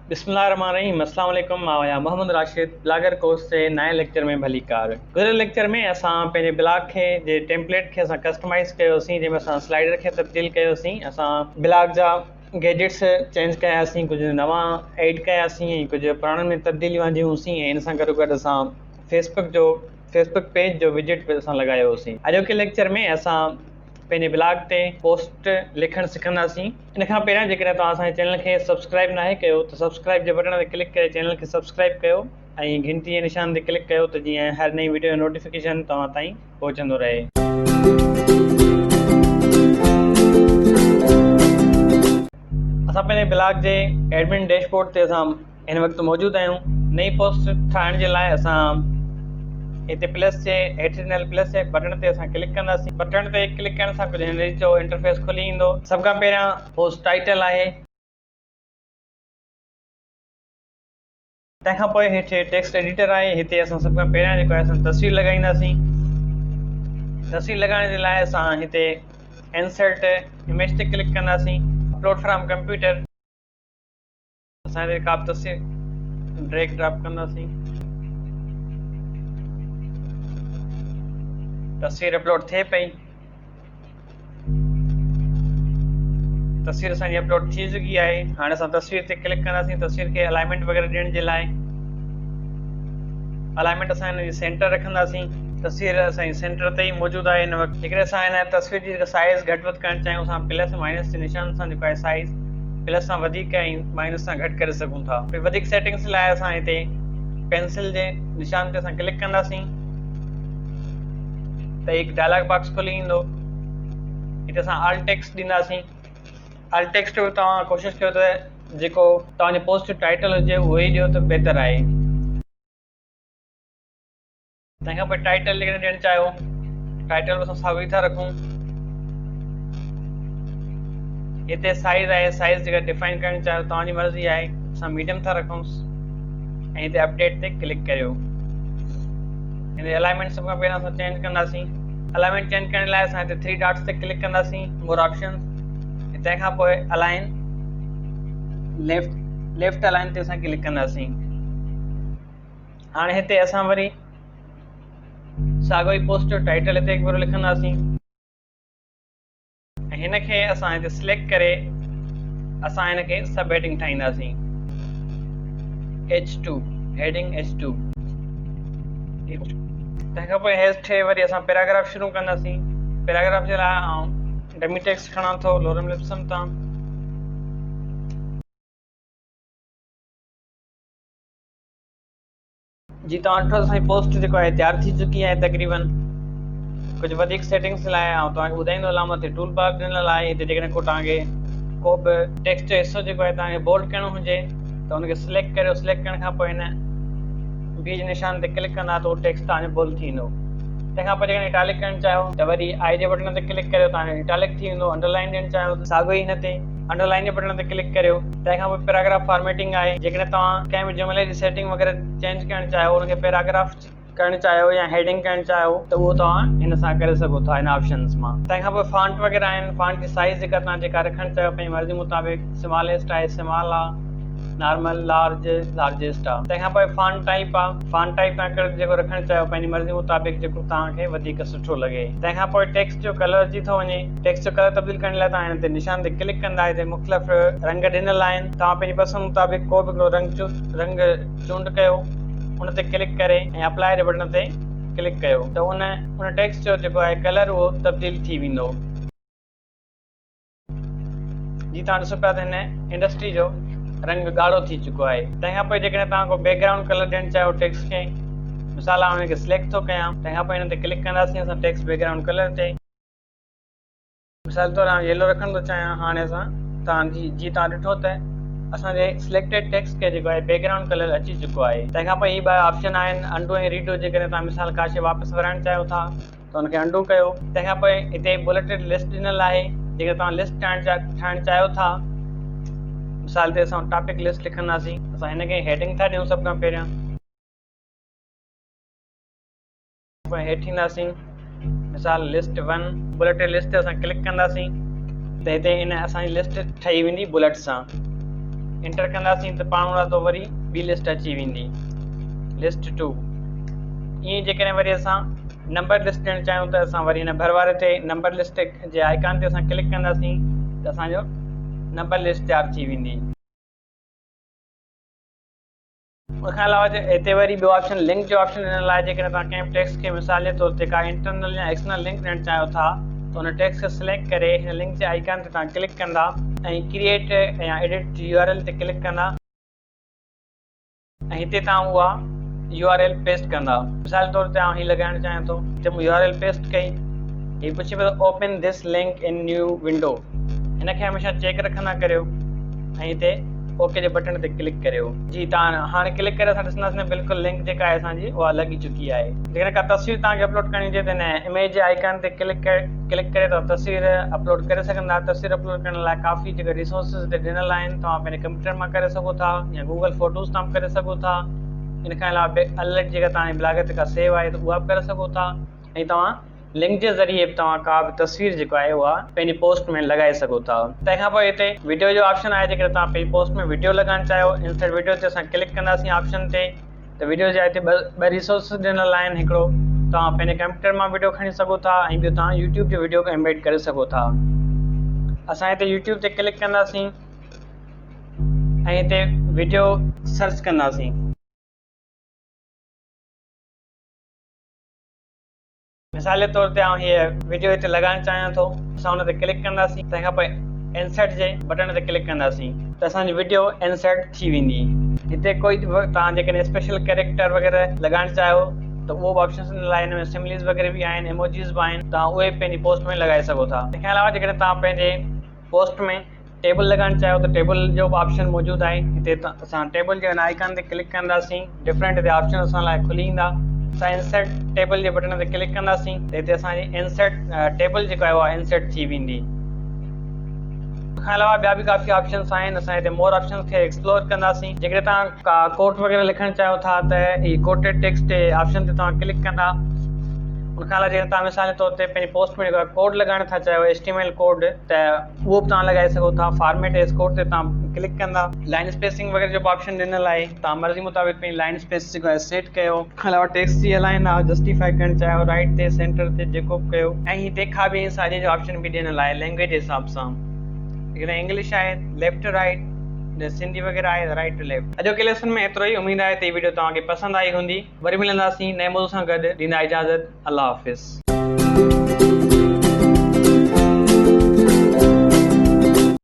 बिस्मिल्लाहिर्रहमानिर्रहीम। अस्सलाम वालेकुम। मां आहियां मोहम्मद राशिद ब्लॉगर कोर्स जे नए लेक्चर में भली कार। गुज़िरियल लेक्चर में असां पंहिंजे ब्लॉग खे जे टेम्पलेट खे असां कस्टमाइज़ कयोसीं, जंहिंमें असां स्लाइडर खे तब्दील कयोसीं। असां ब्लॉग जा गैजेट्स चेंज कयासीं, कुझु नवां ऐड कयासीं ऐं कुझु पुराणनि में तब्दीलियूं आंदियूं हुयूंसीं। ऐं इन सां गॾोगॾु असां फेसबुक पेज जो विजिट बि असां लगायो होसीं। अॼोके लेक्चर में असां पंहिंजे ब्लॉग ते पोस्ट लिखणु सिखंदासीं। इन खां पहिरियां जेकॾहिं तव्हां असांजे चैनल खे सब्सक्राइब नाहे कयो त सब्सक्राइब जे बटन ते क्लिक करे चैनल खे सब्सक्राइब कयो ऐं घंटी जे निशान ते क्लिक कयो त जीअं हर नई वीडियो जो नोटिफिकेशन तव्हां ताईं पहुचंदो रहे। असां पंहिंजे ब्लॉग जे एडमिन डैशबोर्ड ते असां हिन वक़्तु मौजूदु आहियूं। नई पोस्ट ठाहिण जे लाइ असां हिते प्लस जे हेठि ॾिनल प्लस जे बटन ते असां क्लिक कंदासीं। बटन ते क्लिक करण सां कुझु हिन जो इंटरफेस खुली ईंदो। सभ खां पहिरियां पोस्ट टाइटल आहे, तंहिंखां पोइ हेठि टेक्स्ट एडिटर आहे। हिते असां सभ खां पहिरियां जेको आहे असां तस्वीर लॻाईंदासीं। तस्वीर लॻाइण जे लाइ असां हिते इंसर्ट इमेज ते क्लिक कंदासीं। अपलोड फ्रॉम कंप्यूटर असां हिते का बि तस्वीर ड्रैग ड्रॉप कंदासीं। तस्वीर अपलोड थिए पई। तस्वीर असांजी अपलोड थी चुकी आहे। हाणे असां तस्वीर ते क्लिक कंदासीं। तस्वीर खे अलाइनमेंट वग़ैरह ॾियण जे लाइ अलाइनमेंट असां हिन जी सेंटर रखंदासीं। तस्वीर असांजी सेंटर ते ई मौजूदु आहे हिन वक़्तु। जेकॾहिं असां हिन तस्वीर जी साइज़ घटि वधि करणु चाहियूं, असां प्लस माइनस जे निशान सां जेको आहे साइज़ प्लस सां वधीक ऐं माइनस सां घटि करे सघूं था। वधीक सेटिंग्स लाइ असां हिते पेंसिल जे निशान ते असां क्लिक कंदासीं त हिकु डायलॉग बॉक्स खुली ईंदो। हिते असां ऑल टेक्स्ट ॾींदासीं। ऑल टेक्स्ट बि तव्हां कोशिशि कयो त जेको तव्हांजो पोस्ट टाइटल हुजे उहो ई ॾियो त बहितर आहे। तंहिंखां पोइ टाइटल जेकॾहिं ॾियणु चाहियो, टाइटल असां साॻियो ई था रखूं। हिते साइज़ आहे, साइज़ जेका डिफाइन करणु चाहियो तव्हांजी मर्ज़ी आहे। असां मीडियम था रखूंसि ऐं हिते अपडेट ते क्लिक करियो। हिन अलाइनमेंट सभ खां पहिरियां असां चेंज कंदासीं। अलाइनमेंट चेंज करण लाइ असां हिते 3 डॉट्स ते क्लिक कंदासीं, मोर ऑप्शंस। तंहिंखां पोइ अलाइन लेफ्ट अलाइन ते असां क्लिक कंदासीं। हाणे हिते असां वरी साॻियो ई पोस्ट जो टाइटल हिते हिकु भेरो लिखंदासीं ऐं हिन खे असां हिते सिलेक्ट करे असां हिन खे सब हेडिंग ठाहींदासीं। H2 heading H2। तंहिंखां पोइ हेठि वरी असां पैराग्राफ शुरू कंदासीं। पैराग्राफ जे लाइ आउं डमी टेक्स्ट खणां थो लोरम लिप्सम तां। जी तव्हां ॾिठो असांजी पोस्ट जेको आहे तयारु थी चुकी आहे तक़रीबन। कुझु वधीक सेटिंग्स लाइ आउं तव्हांखे ॿुधाईंदो हलां। मथे टूल बार ॾिनल आहे। हिते जेकॾहिं को तव्हांखे को बि टेक्स्ट जो हिसो जेको आहे तव्हांखे बोल्ड करणो हुजे त हुनखे सिलेक्ट करियो। सिलेक्ट करण खां पोइ हिन बी जे निशान ते क्लिक कंदा त उहो टेक्स्ट तव्हांजो बोल्ड थींदो। तंहिंखां पोइ जेकॾहिं इटालिक करणु चाहियो त वरी आई जे बटन ते क्लिक करियो, तव्हांजो इटालिक थी वेंदो। अंडरलाइन ॾियणु चाहियो त साॻियो ई हिन ते अंडरलाइन जे बटन ते क्लिक करियो। तंहिंखां पोइ पैराग्राफ फॉर्मेटिंग आहे। जेकॾहिं तव्हां कंहिं बि जुमिले जी सेटिंग वग़ैरह चेंज करणु चाहियो, हुनखे पैराग्राफ करणु चाहियो या हेडिंग करणु चाहियो त उहो तव्हां हिन सां करे सघो था हिन ऑप्शन्स मां। तंहिंखां पोइ फॉन्ट वग़ैरह आहिनि। फॉन्ट जी साइज़ जेका रखणु चाहियो पंहिंजी मर्ज़ी मुताबिक़, स्मॉलेस्ट आहे स्मॉल आहे, नॉर्मल लार्ज लार्जेस्ट आहे। तंहिंखां पोइ फॉन्ट टाइप आहे। फॉन्ट टाइप तव्हां जेको रखणु चाहियो पंहिंजी मर्ज़ी मुताबिक़ जेको तव्हांखे वधीक सुठो लॻे। तंहिंखां पोइ टेक्स्ट जो कलर अची थो वञे। टेक्स्ट जो कलर तब्दील करण लाइ तव्हां हिन ते निशान ते क्लिक कंदा। हिते मुख़्तलिफ़ रंग ॾिनल आहिनि। तव्हां पंहिंजी पसंदि मुताबिक़ को बि हिकिड़ो रंग चूंड कयो, उन ते क्लिक करे ऐं अप्लाई जे बटन ते क्लिक कयो त उन टेक्स्ट जो जेको आहे कलर उहो तब्दील थी वेंदो। जी तव्हां ॾिसो पिया त हिन इंडस्ट्री जो रंग ॻाढ़ो थी चुको आहे। तंहिंखां पोइ जेकॾहिं तव्हां को बैकग्राउंड कलर ॾियणु चाहियो टेक्स्ट खे, मिसाल आउं हुनखे सिलेक्ट थो कयां। तंहिंखां पोइ हिन ते क्लिक कंदासीं असां टेक्स्ट बैकग्राउंड कलर ते। मिसाल तौरु आउं येलो रखणु थो चाहियां। हाणे असां तव्हां ॾिठो त असांजे सिलेक्टेड टेक्स्ट खे जेको आहे बैकग्राउंड कलर अची चुको आहे। तंहिंखां पोइ हीअ ॿ ऑप्शन आहिनि, अंडू ऐं रीडू। जेकॾहिं तव्हां मिसाल का शइ वापसि वराइणु चाहियो था त हुनखे अंडू कयो। तंहिंखां पोइ हिते बुलेटेड लिस्ट ॾिनल आहे। जेकर तव्हां लिस्ट ठाहिणु चाहियो था, मिसाल ते असां टॉपिक लिस्ट लिखंदासीं। असां हिनखे हेडिंग था ॾियूं सभ खां पहिरियां। पोइ हेठि ईंदासीं, मिसाल लिस्ट 1 बुलेटेड लिस्ट ते असां क्लिक कंदासीं त हिते इन असांजी लिस्ट ठही वेंदी बुलेट सां। इंटर कंदासीं त पाण वटि तो वरी ॿी लिस्ट अची वेंदी, लिस्ट 2। ईअं जेकॾहिं वरी असां नंबर लिस्ट ॾियणु चाहियूं त असां वरी हिन भरवारे ते नंबर लिस्ट जे आइकन ते असां क्लिक कंदासीं त असांजो नंबर लिस्ट तयारु थी वेंदी। उनखां अलावा हिते वरी ॿियो ऑप्शन लिंक जो ऑप्शन ॾिनल आहे। जेकॾहिं तव्हां कंहिं टेक्स्ट खे मिसाल जे तौर ते का इंटरनल या एक्सटर्नल लिंक ॾियणु चाहियो था त हुन टेक्स्ट खे सिलेक्ट करे हिन लिंक जे आइकन ते तव्हां क्लिक कंदा ऐं क्रिएट या एडिट URL ते क्लिक कंदा ऐं हिते तव्हां उहा URL पेस्ट कंदा। मिसाल तौर ते हीअ लॻाइणु चाहियां थो, जब URL पेस्ट कई, हीअ पुछे पियो open this link in new window, हिनखे हमेशह चेक रखंदा करियो ऐं हिते ओके जे बटन ते क्लिक करियो। जी तव्हां हाणे क्लिक करे असां ॾिसंदासीं बिल्कुलु लिंक जेका आहे असांजी उहा लॻी चुकी आहे। जेकॾहिं का तस्वीर तव्हांखे अपलोड करणी हुजे त हिन इमेज जे आइकन ते क्लिक करे तव्हां तस्वीर अपलोड करे सघंदा। तस्वीर अपलोड करण लाइ काफ़ी जेके रिसोर्सिस हिते ॾिनल आहिनि, तव्हां पंहिंजे कंप्यूटर मां करे सघो था या गूगल फोटोज़ तां करे सघो था। इन खां अलावा अलॻि जेका तव्हांजी ब्लॉग ते का सेव आहे त उहा बि करे सघो था ऐं तव्हां लिंक जे ज़रिए बि तव्हां का बि तस्वीर जेको आहे उहा पंहिंजी पोस्ट में लॻाए सघो था। तंहिंखां पोइ हिते वीडियो जो ऑप्शन आहे। जेकॾहिं तव्हां पंहिंजी पोस्ट में वीडियो लॻाइणु चाहियो, इंसर्ट वीडियो ते असां क्लिक कंदासीं ऑप्शन ते त वीडियो जा हिते ॿ रिसोर्सिस ॾिनल आहिनि। हिकिड़ो तव्हां पंहिंजे कंप्यूटर मां वीडियो खणी सघो था ऐं ॿियो तव्हां यूट्यूब जो वीडियो खे एम्बेड करे सघो था। असां हिते यूट्यूब ते क्लिक कंदासीं ऐं हिते वीडियो सर्च कंदासीं। मिसाल जे तौर ते हीअ वीडियो हिते लॻाइणु चाहियां थो, असां हुन ते क्लिक कंदासीं। तंहिंखां पोइ इंसर्ट जे बटन ते क्लिक कंदासीं त असांजी वीडियो इंसर्ट थी वेंदी। हिते कोई तव्हां जेकॾहिं स्पेशल कैरेक्टर वग़ैरह लॻाइणु चाहियो त उहो बि ऑप्शन ॾिनल आहे। हिन में सिमलीज़ वग़ैरह बि आहिनि, इमोजीज़ बि आहिनि, तव्हां उहे पंहिंजी पोस्ट में लॻाए सघो था। तंहिंखां अलावा जेकॾहिं तव्हां पंहिंजे पोस्ट में टेबल लॻाइणु चाहियो त टेबल जो बि ऑप्शन मौजूदु आहे। हिते असां टेबल जे हिन आइकन ते क्लिक कंदासीं, डिफरेंट हिते ऑप्शन असां लाइ खुली ईंदा। असां इंसर्ट टेबल जे बटन ते क्लिक कंदासीं त हिते असांजी इंसर्ट टेबल जेका आहे उहा इंसर्ट थी वेंदी। खां अलावा ॿिया बि काफ़ी ऑप्शन्स आहिनि। असां हिते मोर ऑप्शन्स खे एक्सप्लोर कंदासीं। जेकॾहिं तव्हां का कोट वग़ैरह लिखणु चाहियो था त हीअ कोटेड टेक्स्ट जे ऑप्शन ते तव्हां क्लिक कंदा। उनखां अलावा जेकॾहिं तव्हां मिसाल जे तौर ते पंहिंजी पोस्ट में जेको कोड लॻाइणु था चाहियो, HTML कोड, त उहो बि तव्हां लॻाए सघो था। फॉर्मेट एज कोड ते तव्हां क्लिक कंदा। लाइन स्पेसिंग वग़ैरह जो बि ऑप्शन ॾिनल आहे, तव्हां मर्ज़ी मुताबिक़ पंहिंजी लाइन स्पेस जेको आहे सेट कयो। खां अलावा टेक्स्ट जी अलाइन आहे, जस्टिफाई करणु चाहियो राइट ते सेंटर ते जेको बि कयो। ऐं तंहिंखां बि साॼे जो ऑप्शन बि ॾिनल आहे लैंग्वेज जे हिसाब सां। जेकॾहिं इंग्लिश आहे लेफ्ट टू राइट, सिंधी वग़ैरह आहे राइट टू लेफ्ट। अॼोके लेसन में एतिरो ई। उमेद आहे त हीअ वीडियो तव्हांखे पसंदि आई हूंदी। वरी मिलंदासीं नए मौज़ूअ सां गॾु। ॾींदा इजाज़त। अल्लाह हाफ़िज़।